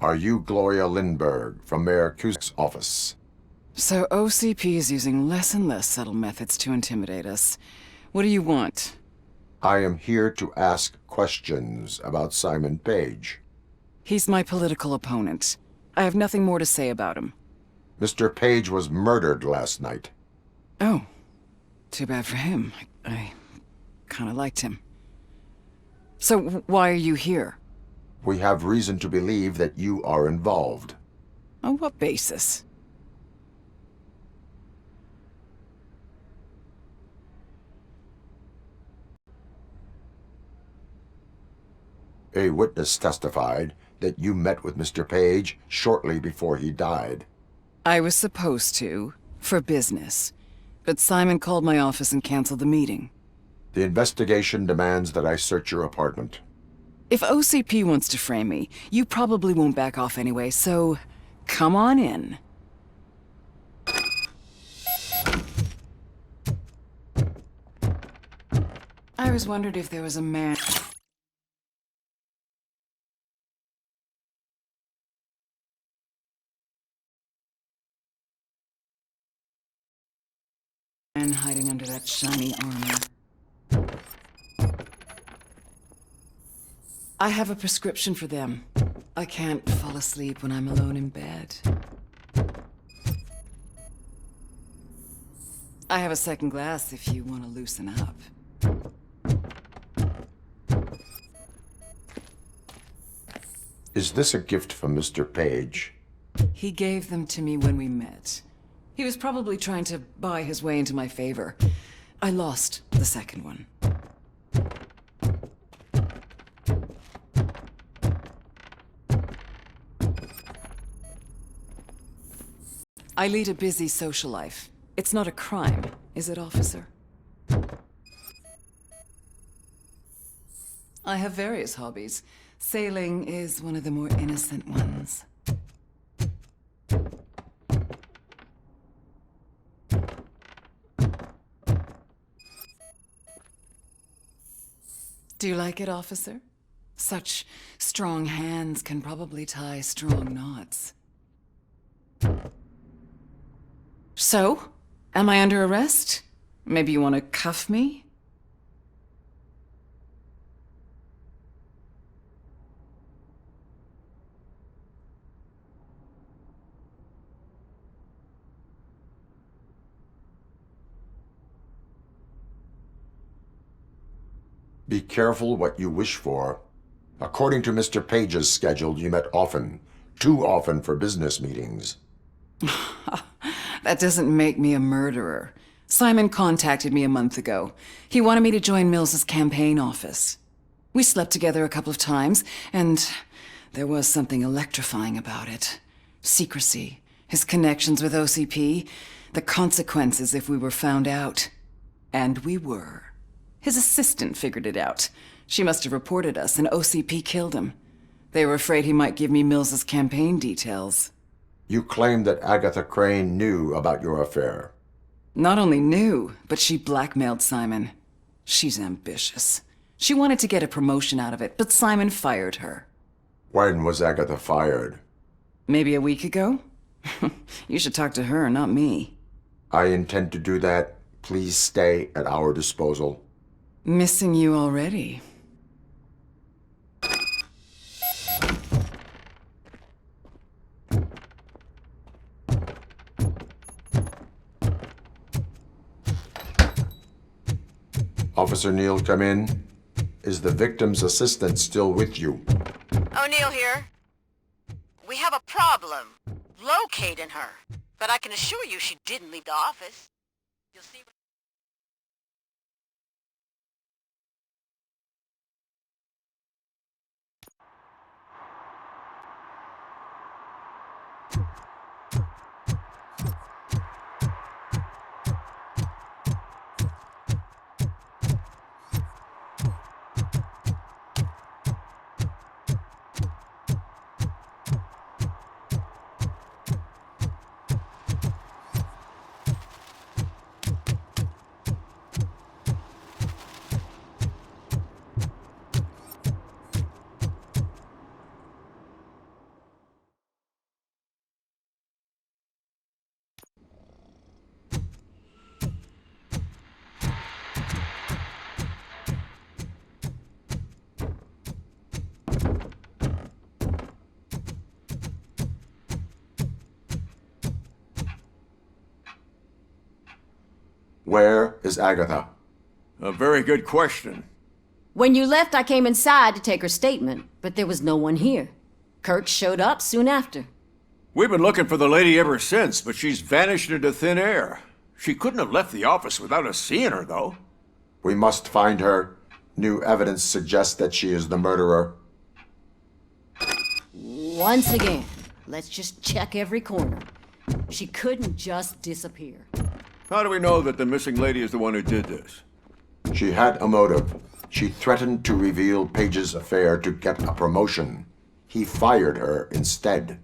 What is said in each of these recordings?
Are you Gloria Lindbergh from Mayor Cusack's office? So OCP is using less and less subtle methods to intimidate us. What do you want? I am here to ask questions about Simon Page. He's my political opponent. I have nothing more to say about him. Mr. Page was murdered last night. Oh. Too bad for him. I kinda liked him. So why are you here? We have reason to believe that you are involved. On what basis? A witness testified that you met with Mr. Page shortly before he died. I was supposed to, for business. But Simon called my office and canceled the meeting. The investigation demands that I search your apartment. If OCP wants to frame me, you probably won't back off anyway, so come on in. I was wondering if there was a man... hiding under that shiny armor. I have a prescription for them. I can't fall asleep when I'm alone in bed. I have a second glass if you want to loosen up. Is this a gift from Mr. Page? He gave them to me when we met. He was probably trying to buy his way into my favor. I lost the second one. I lead a busy social life. It's not a crime, is it, officer? I have various hobbies. Sailing is one of the more innocent ones. Do you like it, officer? Such strong hands can probably tie strong knots. So, am I under arrest? Maybe you want to cuff me? Be careful what you wish for. According to Mr. Page's schedule, you met often. Too often for business meetings. That doesn't make me a murderer. Simon contacted me a month ago. He wanted me to join Mills's campaign office. We slept together a couple of times, and there was something electrifying about it. Secrecy, his connections with OCP, the consequences if we were found out. And we were. His assistant figured it out. She must have reported us, and OCP killed him. They were afraid he might give me Mills's campaign details. You claimed that Agatha Crane knew about your affair. Not only knew, but she blackmailed Simon. She's ambitious. She wanted to get a promotion out of it, but Simon fired her. When was Agatha fired? Maybe a week ago? You should talk to her, not me. I intend to do that. Please stay at our disposal. Missing you already. Officer Neal, come in. Is the victim's assistant still with you? O'Neill here. We have a problem locating her, but I can assure you she didn't leave the office. You'll see. Where is Agatha? A very good question. When you left, I came inside to take her statement, but there was no one here. Kurt showed up soon after. We've been looking for the lady ever since, but she's vanished into thin air. She couldn't have left the office without us seeing her, though. We must find her. New evidence suggests that she is the murderer. Once again, let's just check every corner. She couldn't just disappear. How do we know that the missing lady is the one who did this? She had a motive. She threatened to reveal Page's affair to get a promotion. He fired her instead.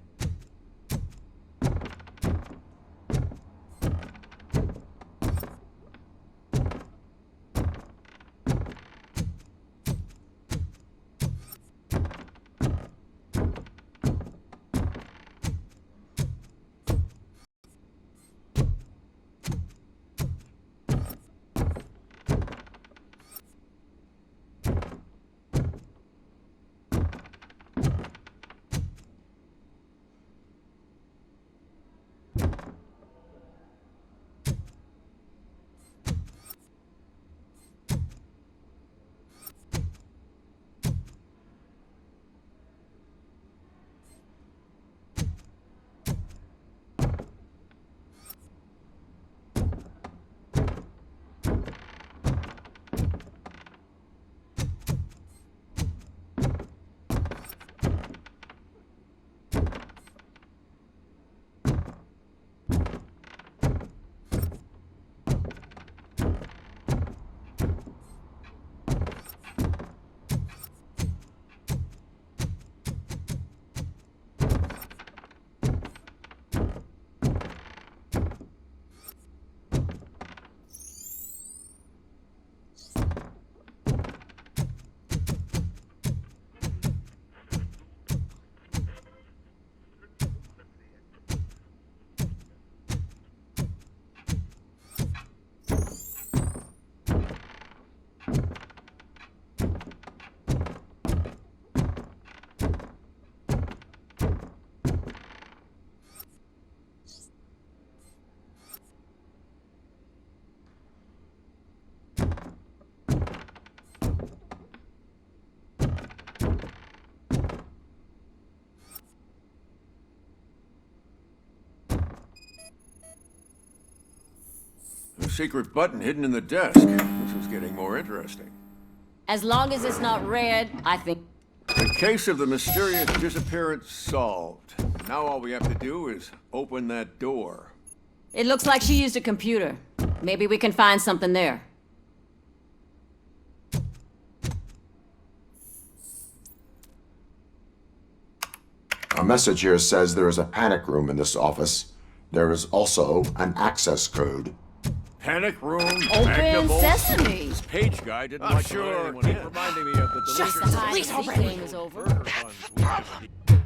A secret button hidden in the desk. This is getting more interesting. As long as it's not red, I think... The case of the mysterious disappearance solved. Now all we have to do is open that door. It looks like she used a computer. Maybe we can find something there. A message here says there is a panic room in this office. There is also an access code. Panic room, Open magnable. sesame! This page guy didn't like to let anyone in. Reminding me of the Just delicious the hide and seek game is over. burger buns we used to eat.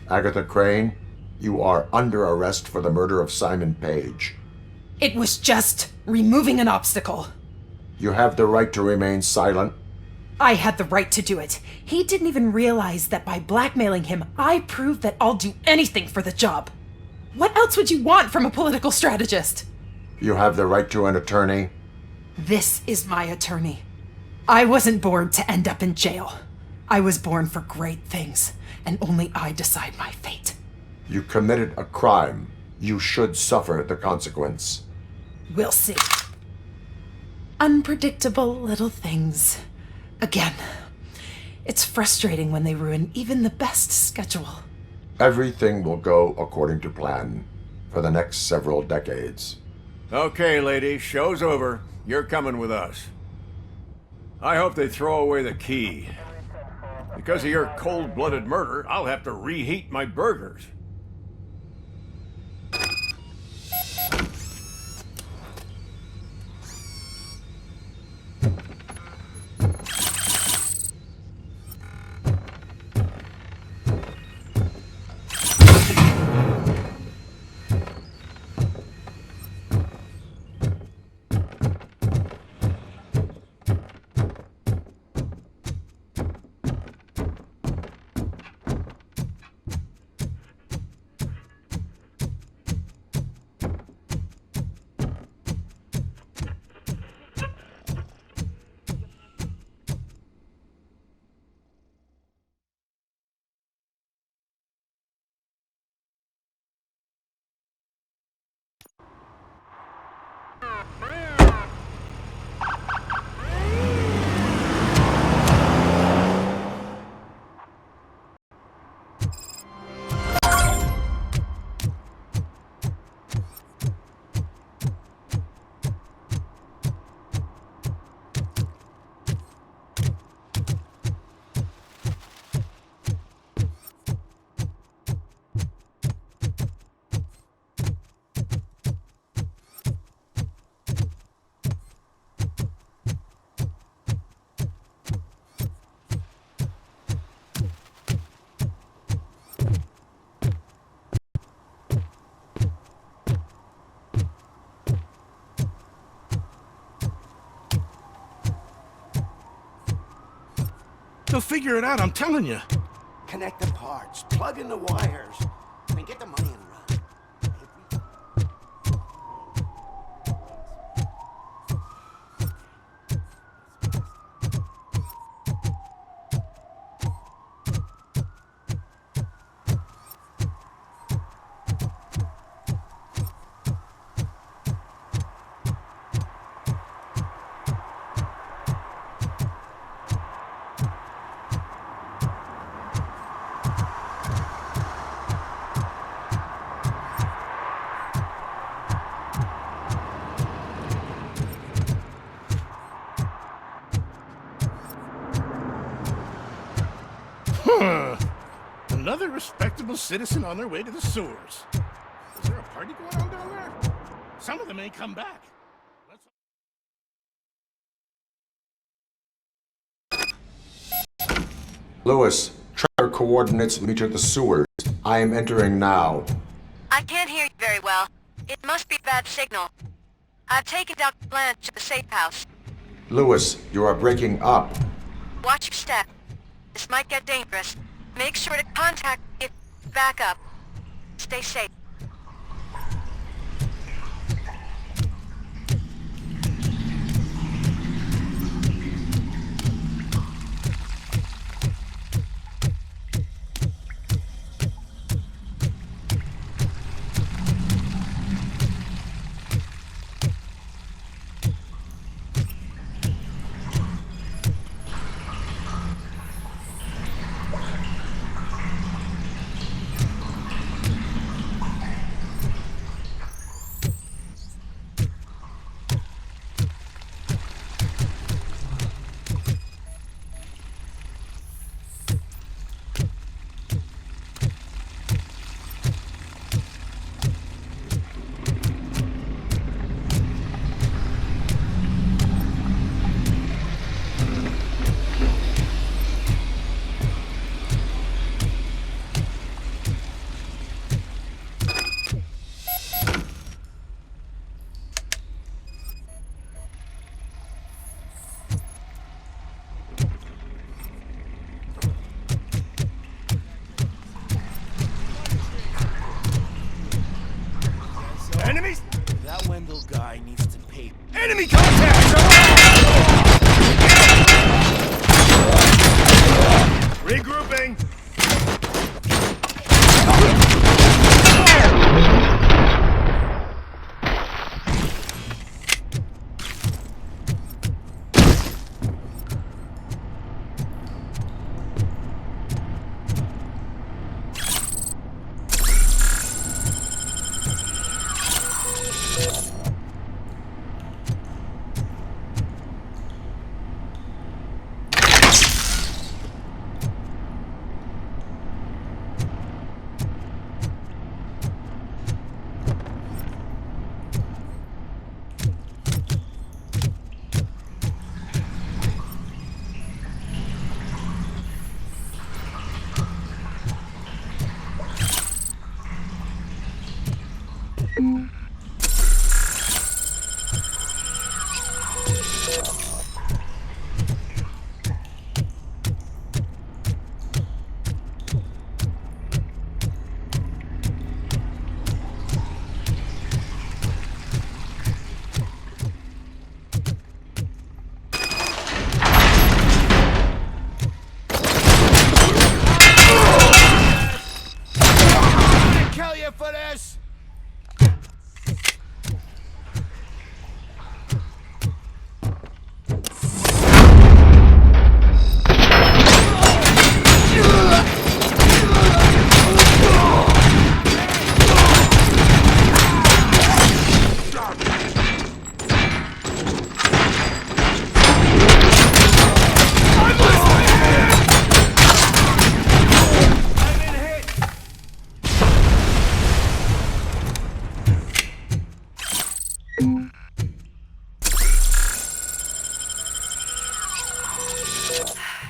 Agatha Crane, you are under arrest for the murder of Simon Page. It was just removing an obstacle. You have the right to remain silent. I had the right to do it. He didn't even realize that by blackmailing him, I proved that I'll do anything for the job. What else would you want from a political strategist? You have the right to an attorney. This is my attorney. I wasn't born to end up in jail. I was born for great things, and only I decide my fate. You committed a crime. You should suffer the consequence. We'll see. Unpredictable little things. Again, it's frustrating when they ruin even the best schedule. Everything will go according to plan for the next several decades. Okay, lady, show's over. You're coming with us. I hope they throw away the key. Because of your cold-blooded murder, I'll have to reheat my burgers. They'll figure it out, I'm telling you. Connect the parts, plug in the wires, and get the money and run. Another respectable citizen on their way to the sewers. Is there a party going on down there? Some of them ain't come back. Lewis, tracker coordinates me to the sewers. I am entering now. I can't hear you very well. It must be a bad signal. I've taken Dr. Blanche to the safe house. Lewis, you are breaking up. Watch your step. This might get dangerous. Make sure to contact me if you back up. Stay safe. Enemies? That Wendell guy needs to pay. Enemy contact! Regrouping. Kill you for this!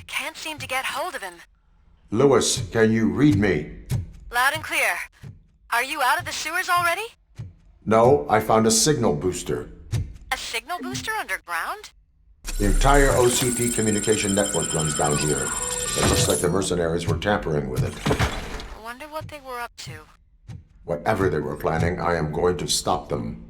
Can't seem to get hold of him. Lewis, can you read me? Loud and clear. Are you out of the sewers already? No, I found a signal booster. A signal booster underground? The entire OCP communication network runs down here. It looks like the mercenaries were tampering with it. I wonder what they were up to. Whatever they were planning, I am going to stop them.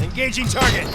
Engaging target.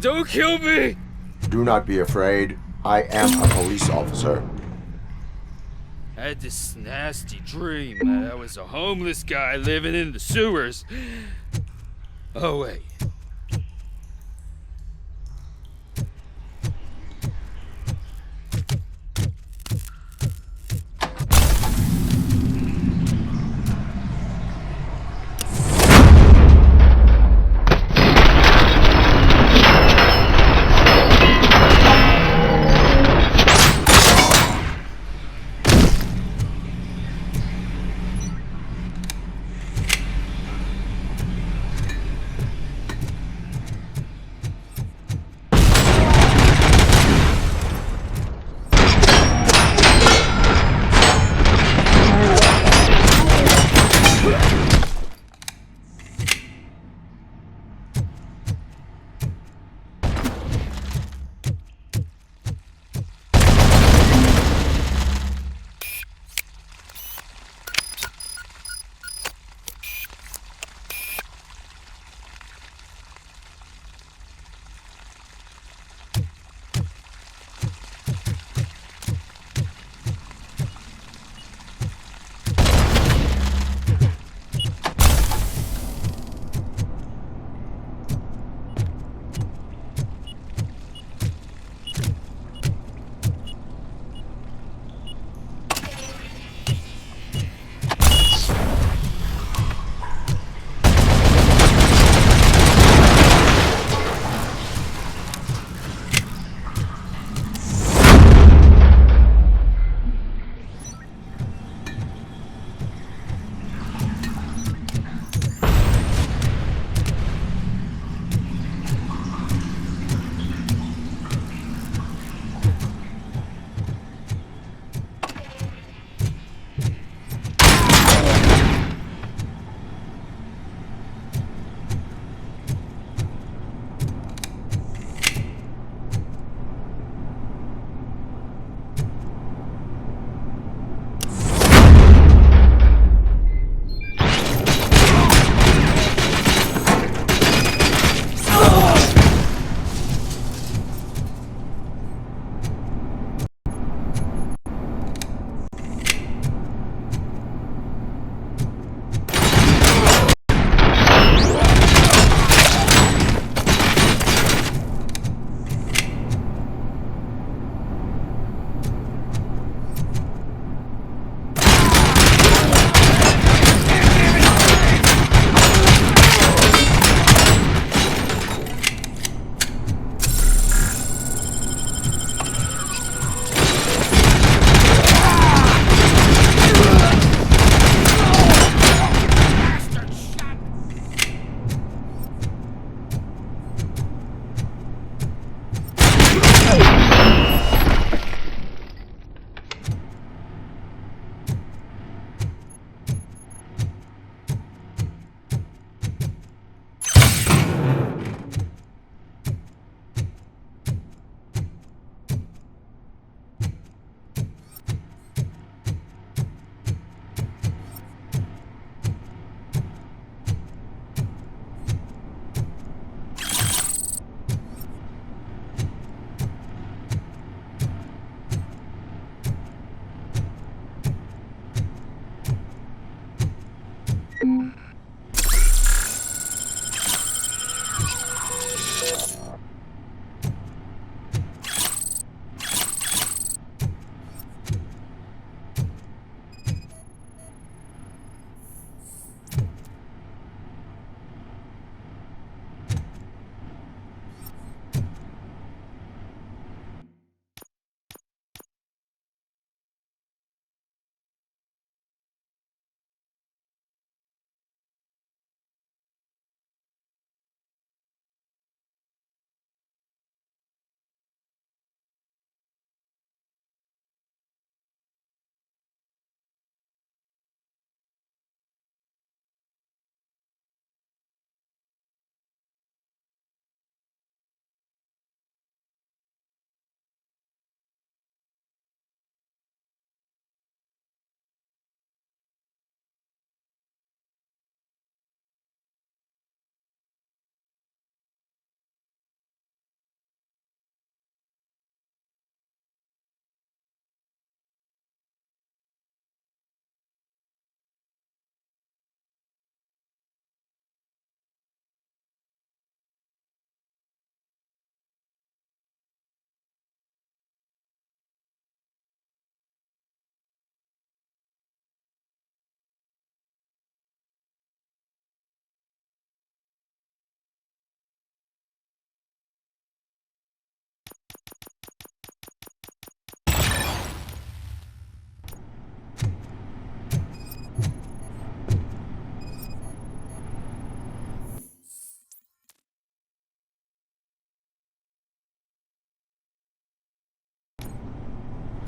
Don't kill me! Do not be afraid. I am a police officer. I had this nasty dream that I was a homeless guy living in the sewers. Oh, wait.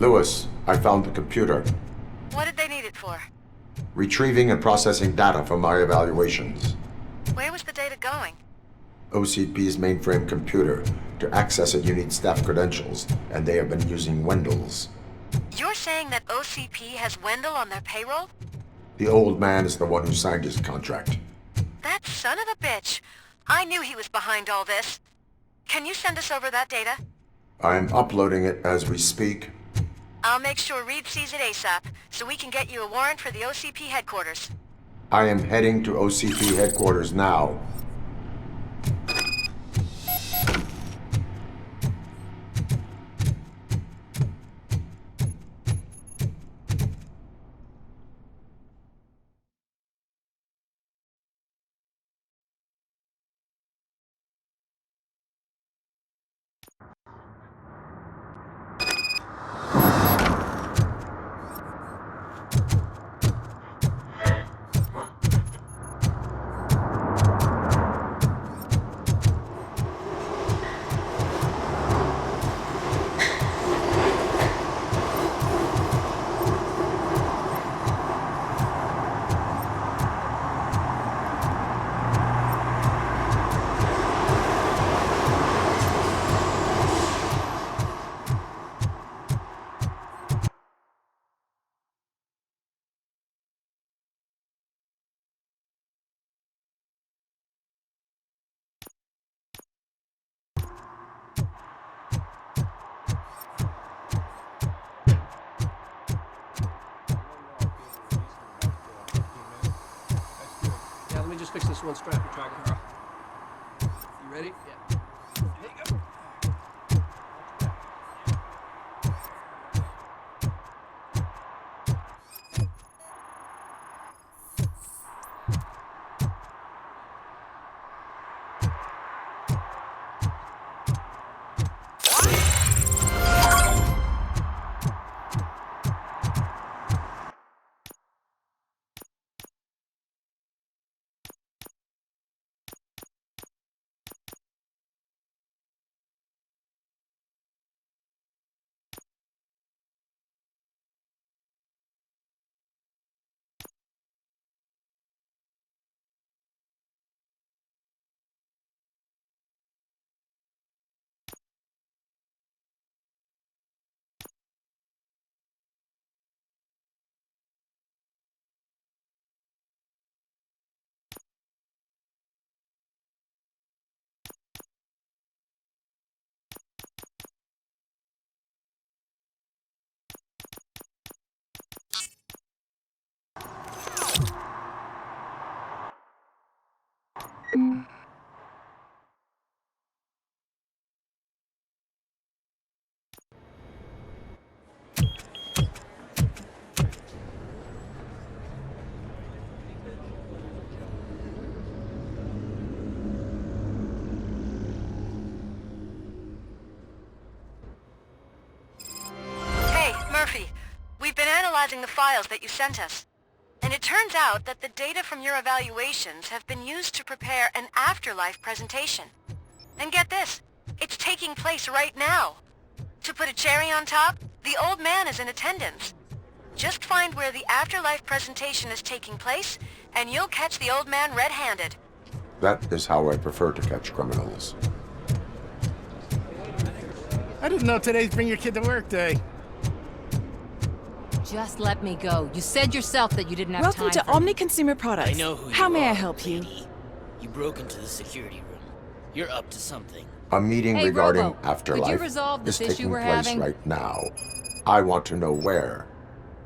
Lewis, I found the computer. What did they need it for? Retrieving and processing data from my evaluations. Where was the data going? OCP's mainframe computer. To access it, you need staff credentials, and they have been using Wendell's. You're saying that OCP has Wendell on their payroll? The old man is the one who signed his contract. That son of a bitch. I knew he was behind all this. Can you send us over that data? I'm uploading it as we speak. I'll make sure Reed sees it ASAP, so we can get you a warrant for the OCP headquarters. I am heading to OCP headquarters now. Fix this one strap and track it. You ready? Yeah. There you go. We've been analyzing the files that you sent us. And it turns out that the data from your evaluations have been used to prepare an afterlife presentation. And get this, it's taking place right now. To put a cherry on top, the old man is in attendance. Just find where the afterlife presentation is taking place, and you'll catch the old man red-handed. That is how I prefer to catch criminals. I didn't know today's Bring Your Kid to Work Day. Just let me go. You said yourself that you didn't have Welcome time to Omni Consumer Products. I know who you How may I are, help you? lady. You broke into the security room. You're up to something. A meeting Hey, regarding Robo, afterlife could you resolve is this issue taking we're place having? right now. I want to know where.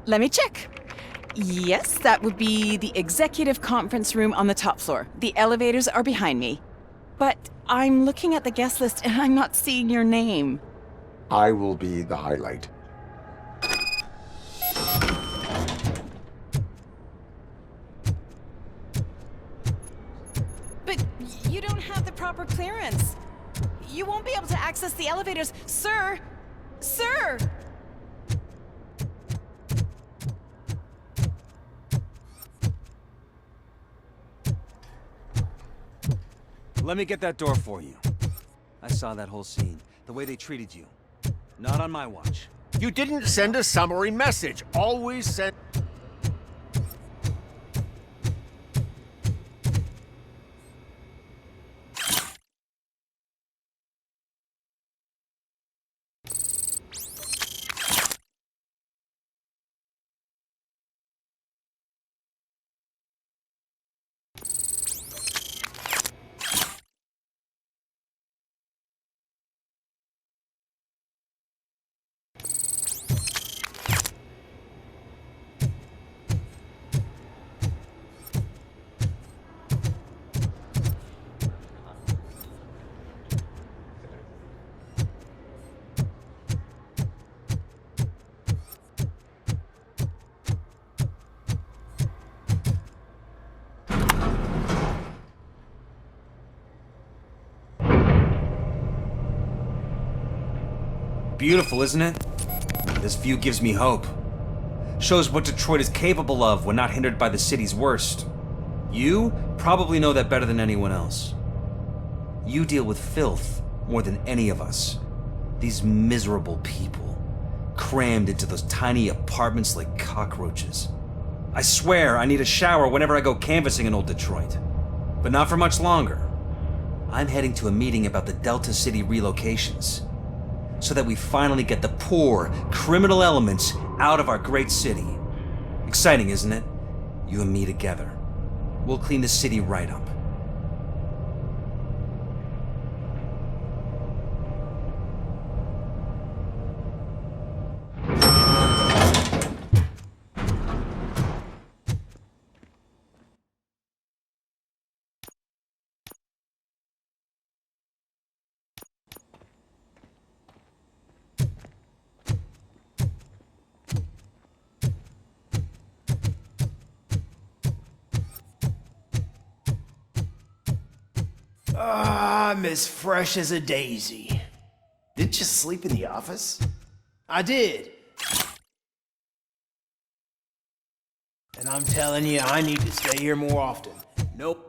Let me check. Yes, that would be the executive conference room on the top floor. The elevators are behind me. But I'm looking at the guest list and I'm not seeing your name. I will be the highlight. But you don't have the proper clearance. You won't be able to access the elevators. Sir! Sir! Let me get that door for you. I saw that whole scene. The way they treated you. Not on my watch. You didn't send a summary message. Always send... Beautiful, isn't it? This view gives me hope. Shows what Detroit is capable of when not hindered by the city's worst. You probably know that better than anyone else. You deal with filth more than any of us. These miserable people, crammed into those tiny apartments like cockroaches. I swear I need a shower whenever I go canvassing in old Detroit. But not for much longer. I'm heading to a meeting about the Delta City relocations, so that we finally get the poor, criminal elements out of our great city. Exciting, isn't it? You and me together. We'll clean the city right up. I'm as fresh as a daisy. Didn't you sleep in the office? I did. And I'm telling you, I need to stay here more often. Nope.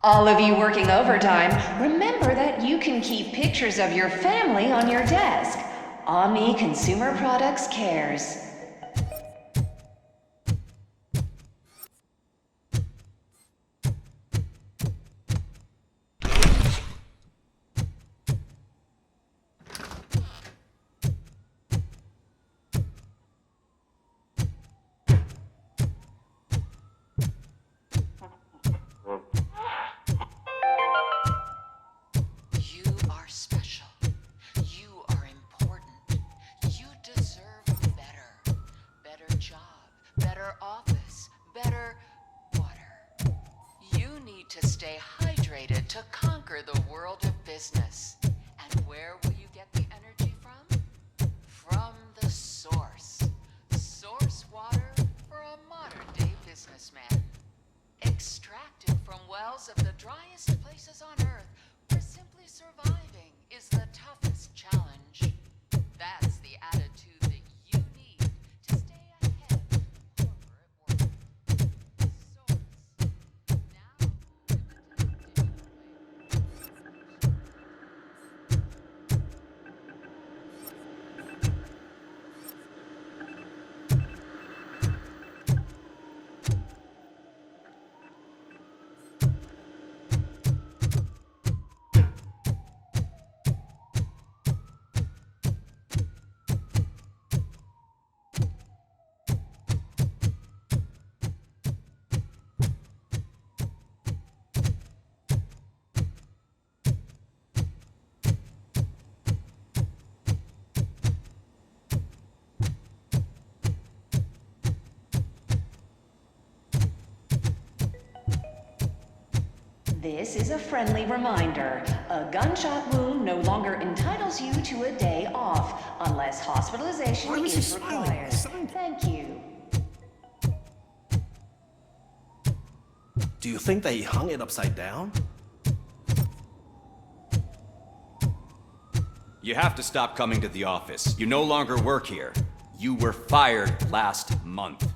All of you working overtime, remember that you can keep pictures of your family on your desk. Omni Consumer Products cares. To conquer the world of business. And where will you get the energy from? From the source. Source water for a modern-day businessman. Extracted from wells of the driest places on Earth, where simply surviving is the toughest challenge. That's the attitude that you need to stay ahead of corporate world. This is a friendly reminder. A gunshot wound no longer entitles you to a day off, unless hospitalization is required. Thank you. Do you think they hung it upside down? You have to stop coming to the office. You no longer work here. You were fired last month.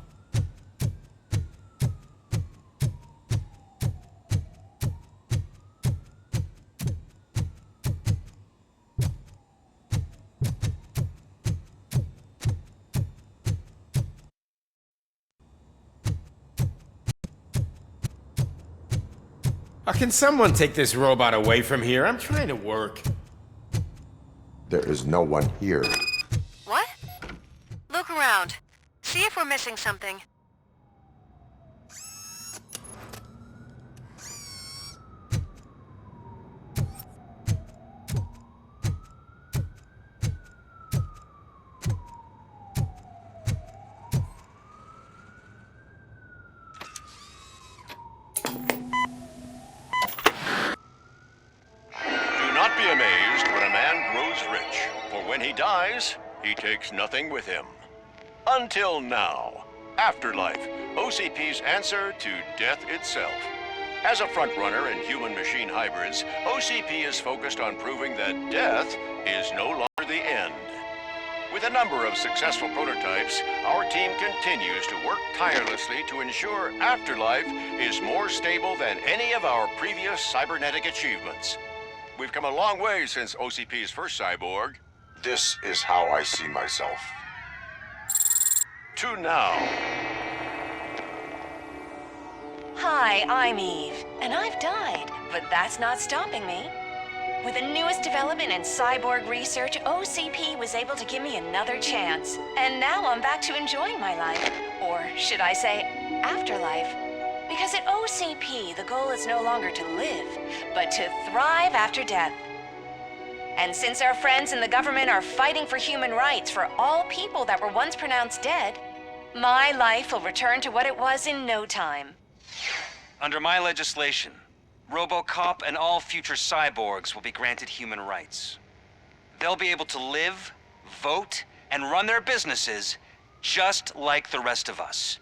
Can someone take this robot away from here? I'm trying to work. There is no one here. What? Look around. See if we're missing something. He takes nothing with him. Until now. Afterlife, OCP's answer to death itself. As a frontrunner in human-machine hybrids, OCP is focused on proving that death is no longer the end. With a number of successful prototypes, our team continues to work tirelessly to ensure Afterlife is more stable than any of our previous cybernetic achievements. We've come a long way since OCP's first cyborg. This is how I see myself. To now. Hi, I'm Eve, and I've died, but that's not stopping me. With the newest development in cyborg research, OCP was able to give me another chance. And now I'm back to enjoying my life. Or should I say, afterlife. Because at OCP, the goal is no longer to live, but to thrive after death. And since our friends in the government are fighting for human rights for all people that were once pronounced dead, my life will return to what it was in no time. Under my legislation, Robocop and all future cyborgs will be granted human rights. They'll be able to live, vote, and run their businesses just like the rest of us.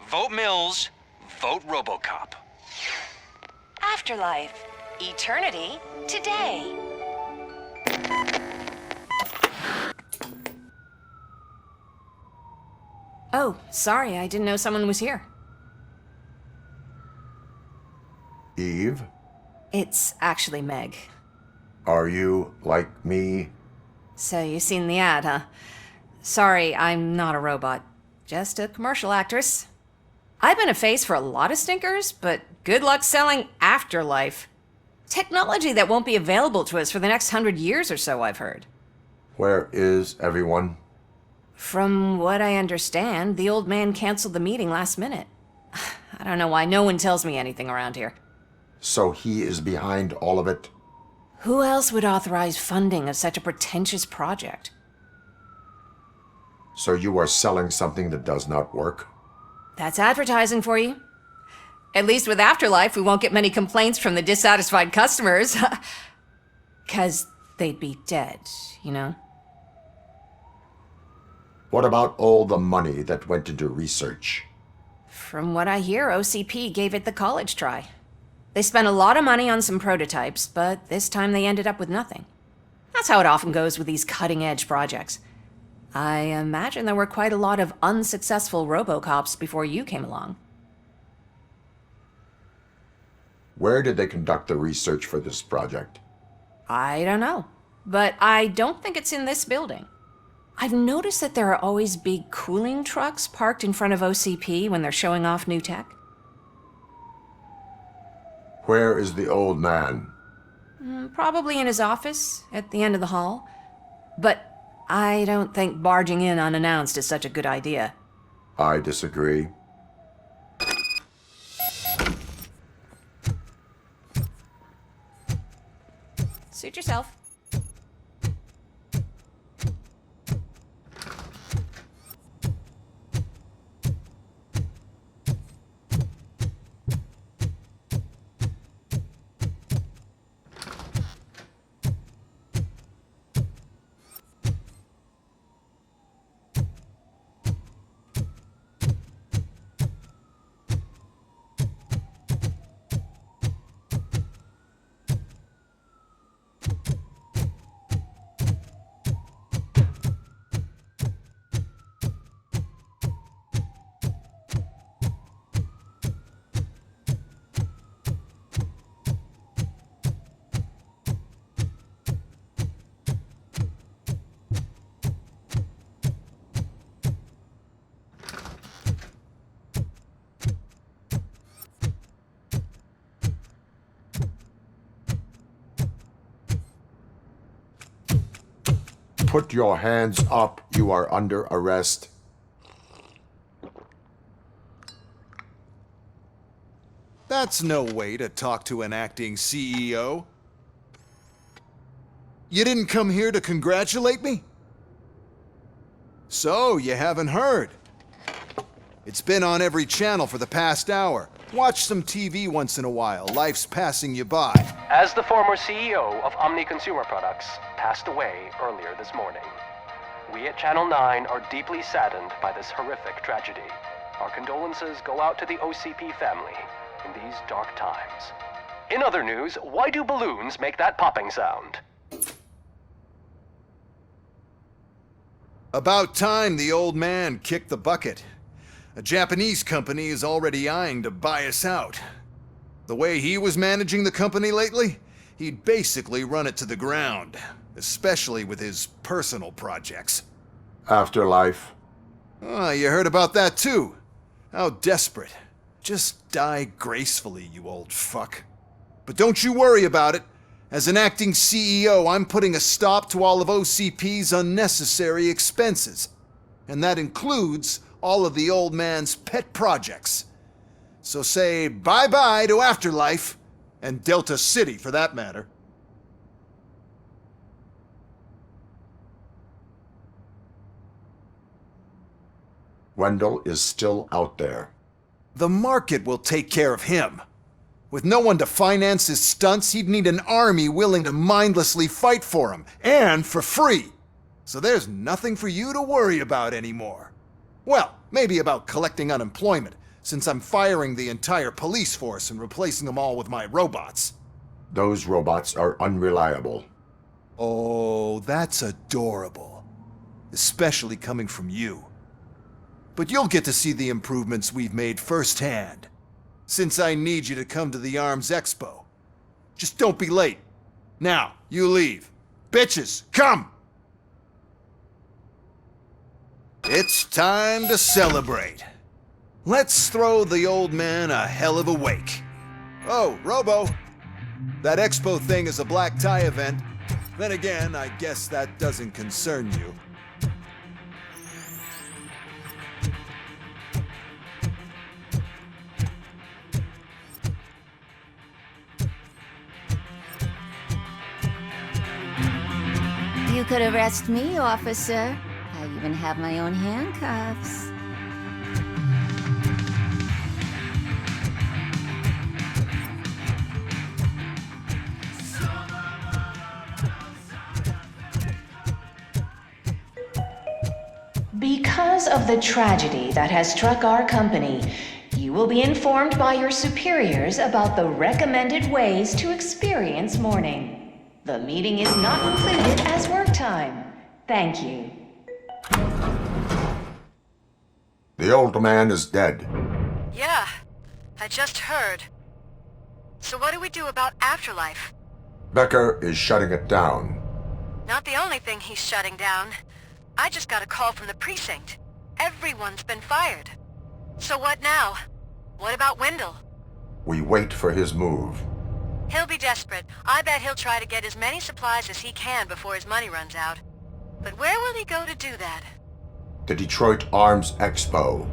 Vote Mills, vote Robocop. Afterlife. Eternity. Today. Oh, sorry, I didn't know someone was here. Eve? It's actually Meg. Are you like me? So you've seen the ad, huh? Sorry, I'm not a robot. Just a commercial actress. I've been a face for a lot of stinkers, but good luck selling Afterlife. Technology that won't be available to us for the next 100 years or so, I've heard. Where is everyone? From what I understand, the old man canceled the meeting last minute. I don't know why no one tells me anything around here. So he is behind all of it? Who else would authorize funding of such a pretentious project? So you are selling something that does not work? That's advertising for you. At least with Afterlife, we won't get many complaints from the dissatisfied customers. 'Cause they'd be dead, you know? What about all the money that went into research? From what I hear, OCP gave it the college try. They spent a lot of money on some prototypes, but this time they ended up with nothing. That's how it often goes with these cutting-edge projects. I imagine there were quite a lot of unsuccessful Robocops before you came along. Where did they conduct the research for this project? I don't know, but I don't think it's in this building. I've noticed that there are always big cooling trucks parked in front of OCP when they're showing off new tech. Where is the old man? Probably in his office, at the end of the hall. But I don't think barging in unannounced is such a good idea. I disagree. Suit yourself. put your hands up. You are under arrest. That's no way to talk to an acting CEO. You didn't come here to congratulate me? So, you haven't heard. It's been on every channel for the past hour. Watch some TV once in a while. Life's passing you by. As the former CEO of Omni Consumer Products passed away earlier this morning, we at Channel 9 are deeply saddened by this horrific tragedy. Our condolences go out to the OCP family in these dark times. In other news, why do balloons make that popping sound? About time the old man kicked the bucket. A Japanese company is already eyeing to buy us out. The way he was managing the company lately, he'd basically run it to the ground, especially with his personal projects. Afterlife. Oh, you heard about that too. How desperate. Just die gracefully, you old fuck. But don't you worry about it. As an acting CEO, I'm putting a stop to all of OCP's unnecessary expenses. And that includes all of the old man's pet projects. So say bye-bye to Afterlife, and Delta City for that matter. Wendell is still out there. The market will take care of him. With no one to finance his stunts, he'd need an army willing to mindlessly fight for him, and for free. So there's nothing for you to worry about anymore. Well, maybe about collecting unemployment, since I'm firing the entire police force and replacing them all with my robots. Those robots are unreliable. Oh, that's adorable. Especially coming from you. But you'll get to see the improvements we've made firsthand. Since I need you to come to the Arms Expo. Just don't be late. Now, you leave. Bitches, come! It's time to celebrate. Let's throw the old man a hell of a wake. Oh, Robo. That expo thing is a black tie event. Then again, I guess that doesn't concern you. You could arrest me, officer. I even have my own handcuffs. Because of the tragedy that has struck our company, you will be informed by your superiors about the recommended ways to experience mourning. The meeting is not included as work time. Thank you. The old man is dead. Yeah, I just heard. So what do we do about Afterlife? Becker is shutting it down. Not the only thing he's shutting down. I just got a call from the precinct. Everyone's been fired. So what now? What about Wendell? We wait for his move. He'll be desperate. I bet he'll try to get as many supplies as he can before his money runs out. But where will he go to do that? The Detroit Arms Expo.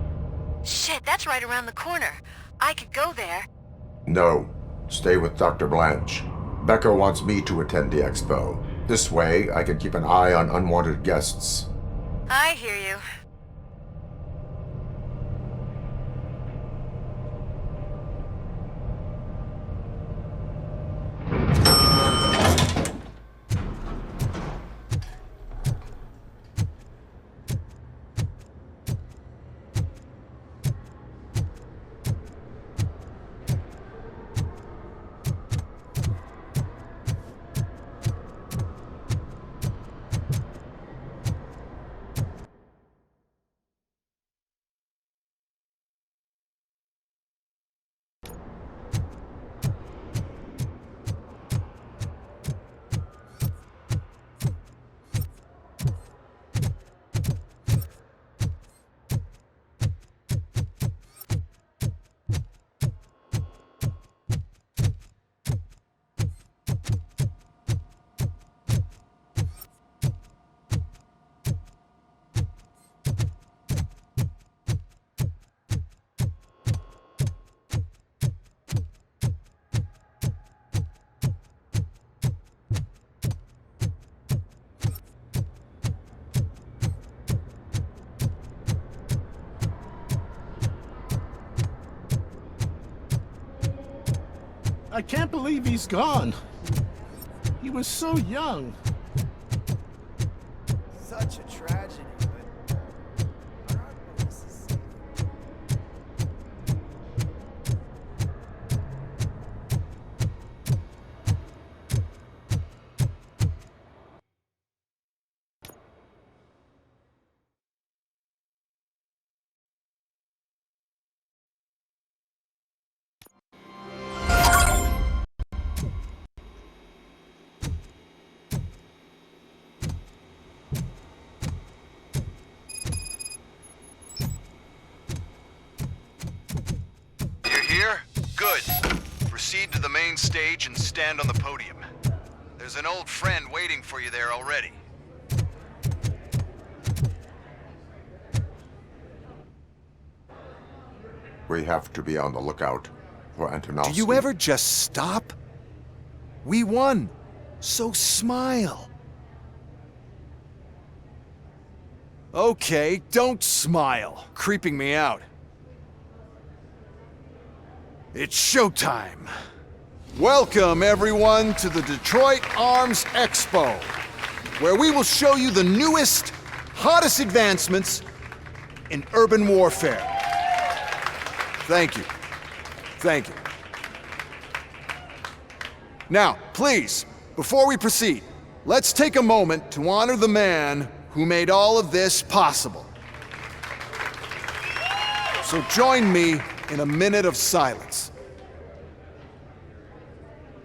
Shit, that's right around the corner. I could go there. No. Stay with Dr. Blanche. Becker wants me to attend the expo. This way, I can keep an eye on unwanted guests. I hear you. I can't believe he's gone. He was so young. Such a tragedy, but our outpost is safe. You're here? Good. Proceed to the main stage and stand on the podium. There's an old friend waiting for you there already. We have to be on the lookout for Antonovsky. Do you ever just stop? We won, so smile. Okay, don't smile. Creeping me out. It's showtime. Welcome, everyone, to the Detroit Arms Expo, where we will show you the newest, hottest advancements in urban warfare. Thank you. Thank you. Now, please, before we proceed, let's take a moment to honor the man who made all of this possible. So join me in a minute of silence.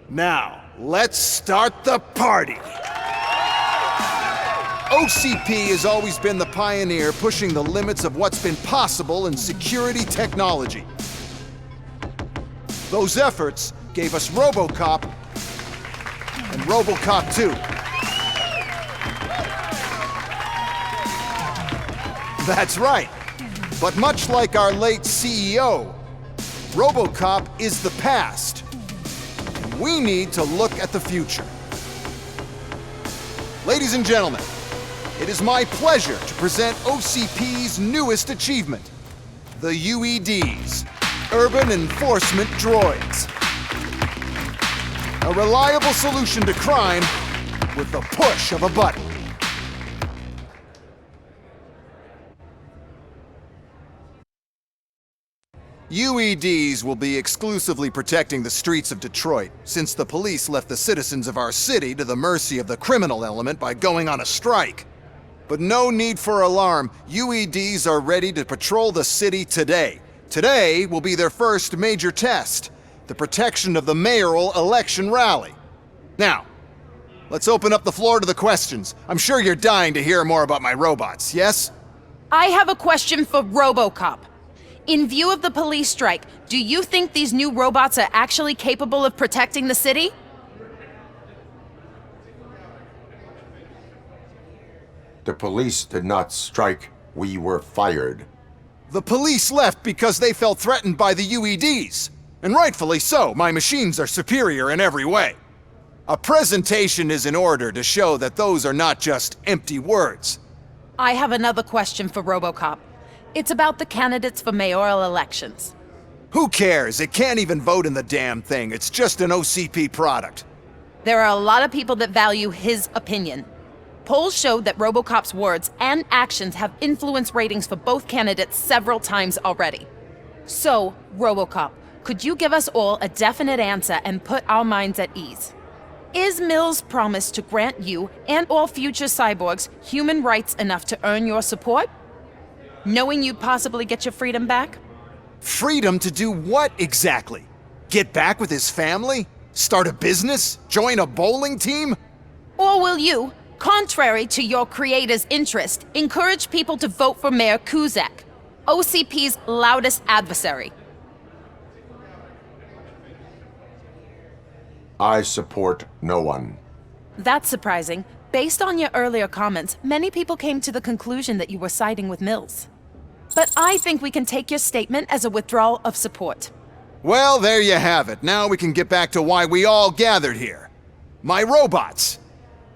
Now, let's start the party. OCP has always been the pioneer pushing the limits of what's been possible in security technology. Those efforts gave us Robocop and Robocop 2. That's right. But much like our late CEO, Robocop is the past. And we need to look at the future. Ladies and gentlemen, it is my pleasure to present OCP's newest achievement, the UEDs, Urban Enforcement Droids. A reliable solution to crime with the push of a button. UEDs will be exclusively protecting the streets of Detroit, since the police left the citizens of our city to the mercy of the criminal element by going on a strike. But no need for alarm. UEDs are ready to patrol the city today. Today will be their first major test, the protection of the mayoral election rally. Now, let's open up the floor to the questions. I'm sure you're dying to hear more about my robots, yes? I have a question for Robocop. In view of the police strike, do you think these new robots are actually capable of protecting the city? The police did not strike. We were fired. The police left because they felt threatened by the UEDs. And rightfully so, my machines are superior in every way. A presentation is in order to show that those are not just empty words. I have another question for Robocop. It's about the candidates for mayoral elections. Who cares? It can't even vote in the damn thing. It's just an OCP product. There are a lot of people that value his opinion. Polls show that Robocop's words and actions have influenced ratings for both candidates several times already. So, Robocop, could you give us all a definite answer and put our minds at ease? Is Mills' promise to grant you and all future cyborgs human rights enough to earn your support? Knowing you'd possibly get your freedom back? Freedom to do what exactly? Get back with his family? Start a business? Join a bowling team? Or will you, contrary to your creator's interest, encourage people to vote for Mayor Kuzak, OCP's loudest adversary? I support no one. That's surprising. Based on your earlier comments, many people came to the conclusion that you were siding with Mills. But I think we can take your statement as a withdrawal of support. Well, there you have it. Now we can get back to why we all gathered here. My robots.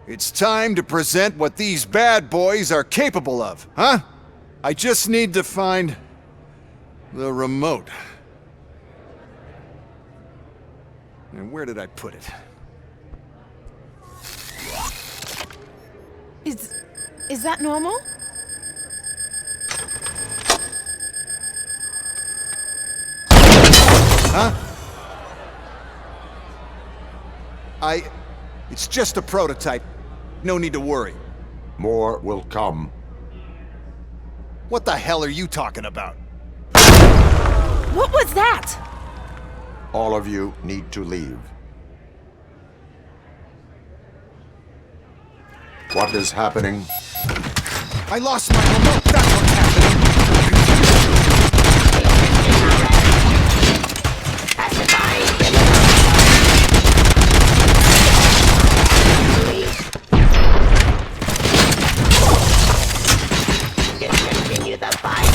It's time to present what these bad boys are capable of, huh? I just need to find the remote. And where did I put it? Is that normal? Huh? It's just a prototype. No need to worry. More will come. What the hell are you talking about? What was that? All of you need to leave. What is happening? I lost my remote. That's what's happening. Continue the fight.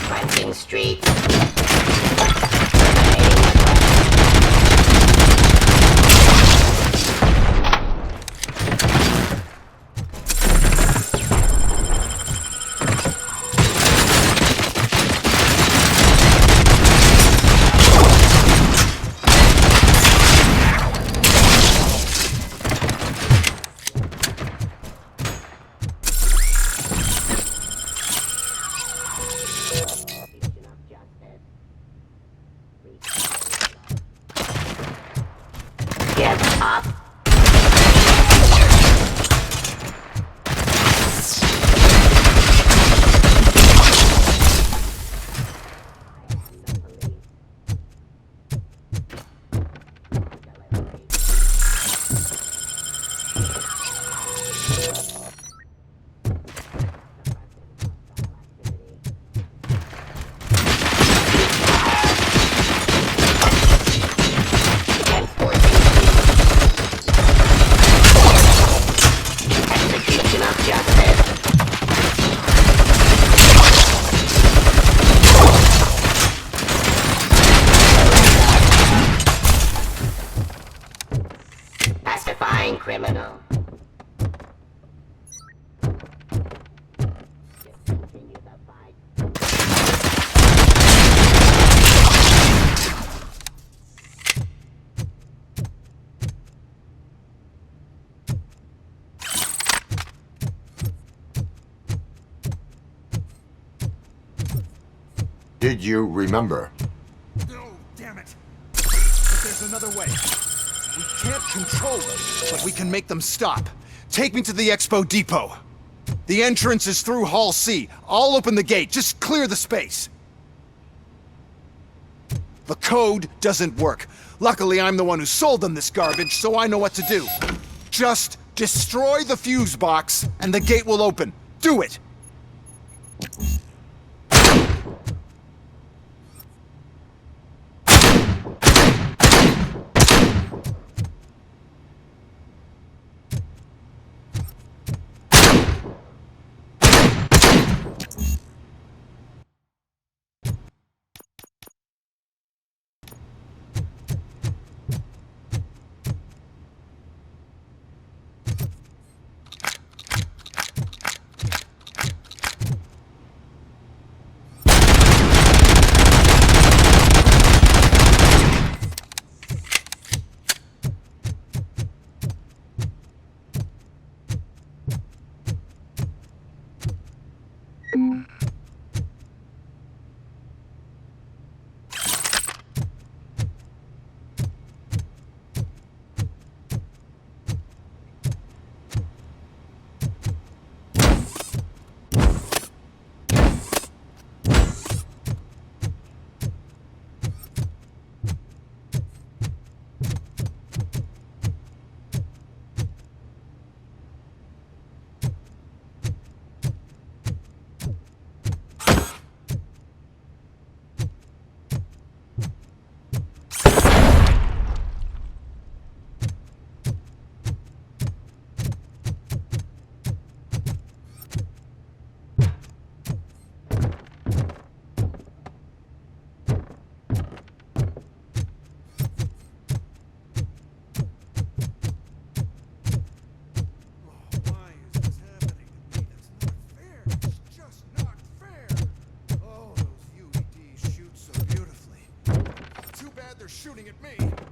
Cleansing streets. Get up. Pacifying criminal. Did you remember? No, damn it. But there's another way. We can't control them, but we can make them stop. Take me to the Expo Depot. The entrance is through Hall C. I'll open the gate. Just clear the space. The code doesn't work. Luckily, I'm the one who sold them this garbage, so I know what to do. Just destroy the fuse box, and the gate will open. Do it! shooting at me.